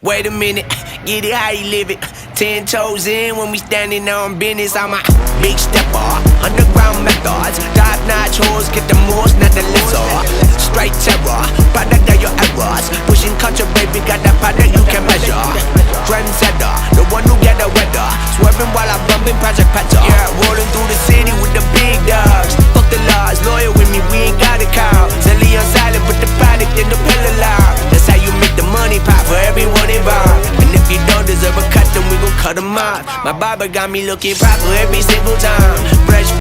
Wait a minute, get it how you live it. 10 toes in when we standing on business. I'm a big stepper, underground methods. Top notch hoes, get the most, not the lesser. Straight terror, product of your errors. Pushing culture, baby, got that product you can measure. Trendsetter, the one who get the weather. Swerving while I'm bumping Project Petter. Yeah, rolling through the city with the big dogs. Fuck the laws, loyal with me, we ain't got a cow. Zelly on silent, put the product in the pillar loud. That's how you make the money pop for everyone involved. And if you don't deserve a cut, then we gon' cut them out. My barber got me looking proper every single time. Fresh